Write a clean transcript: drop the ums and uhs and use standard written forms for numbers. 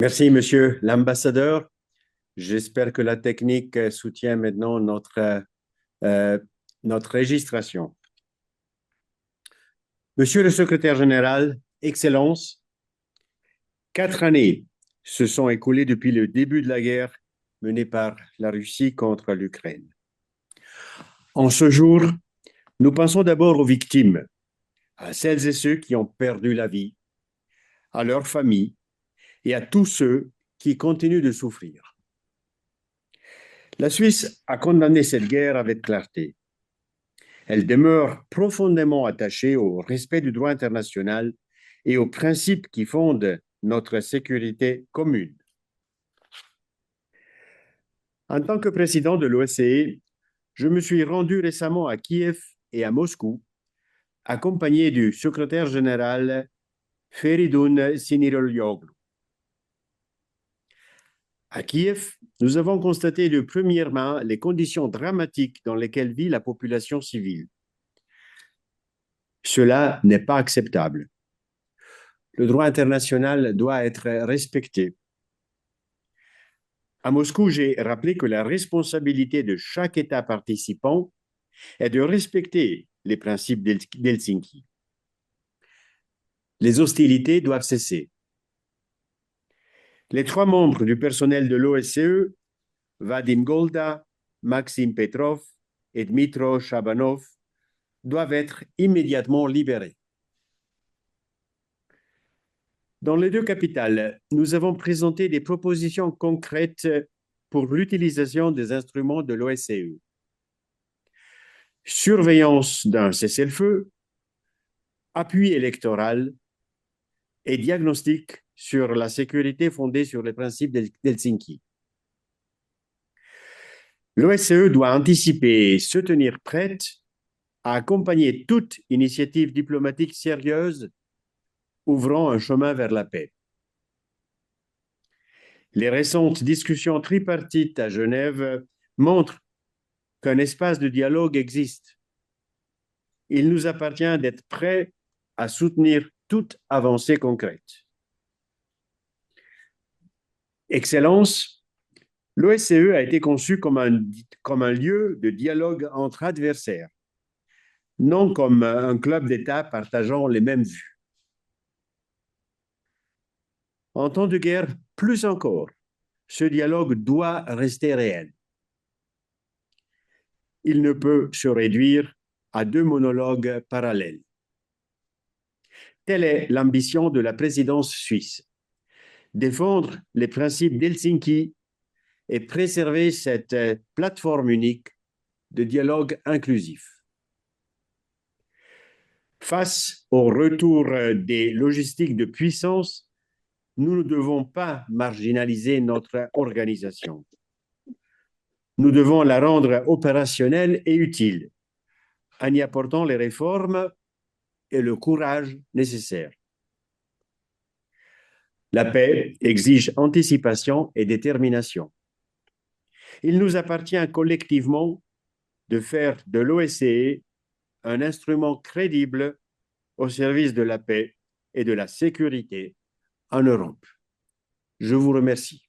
Merci, monsieur l'ambassadeur. J'espère que la technique soutient maintenant euh, notre registration. Monsieur le secrétaire général, Excellences, 4 années se sont écoulées depuis le début de la guerre menée par la Russie contre l'Ukraine. En ce jour, nous pensons d'abord aux victimes, à celles et ceux qui ont perdu la vie, à leurs familles et à tous ceux qui continuent de souffrir. La Suisse a condamné cette guerre avec clarté. Elle demeure profondément attachée au respect du droit international et aux principes qui fondent notre sécurité commune. En tant que président de l'OSCE, je me suis rendu récemment à Kiev et à Moscou, accompagné du secrétaire général Feridun Sinirlioglu. À Kiev, nous avons constaté de première main les conditions dramatiques dans lesquelles vit la population civile. Cela n'est pas acceptable. Le droit international doit être respecté. À Moscou, j'ai rappelé que la responsabilité de chaque État participant est de respecter les principes d'Helsinki. Les hostilités doivent cesser. Les 3 membres du personnel de l'OSCE, Vadim Golda, Maxime Petrov et Dmitro Shabanov, doivent être immédiatement libérés. Dans les 2 capitales, nous avons présenté des propositions concrètes pour l'utilisation des instruments de l'OSCE. Surveillance d'un cessez-le-feu, appui électoral et diagnostic sur la sécurité fondée sur les principes d'Helsinki. L'OSCE doit anticiper et se tenir prête à accompagner toute initiative diplomatique sérieuse ouvrant un chemin vers la paix. Les récentes discussions tripartites à Genève montrent qu'un espace de dialogue existe. Il nous appartient d'être prêts à soutenir toute avancée concrète. Excellence, l'OSCE a été conçu comme un lieu de dialogue entre adversaires, non comme un club d'États partageant les mêmes vues. En temps de guerre, plus encore, ce dialogue doit rester réel. Il ne peut se réduire à 2 monologues parallèles. Telle est l'ambition de la présidence suisse: défendre les principes d'Helsinki et préserver cette plateforme unique de dialogue inclusif. Face au retour des logistiques de puissance, nous ne devons pas marginaliser notre organisation. Nous devons la rendre opérationnelle et utile, en y apportant les réformes et le courage nécessaires. La paix exige anticipation et détermination. Il nous appartient collectivement de faire de l'OSCE un instrument crédible au service de la paix et de la sécurité en Europe. Je vous remercie.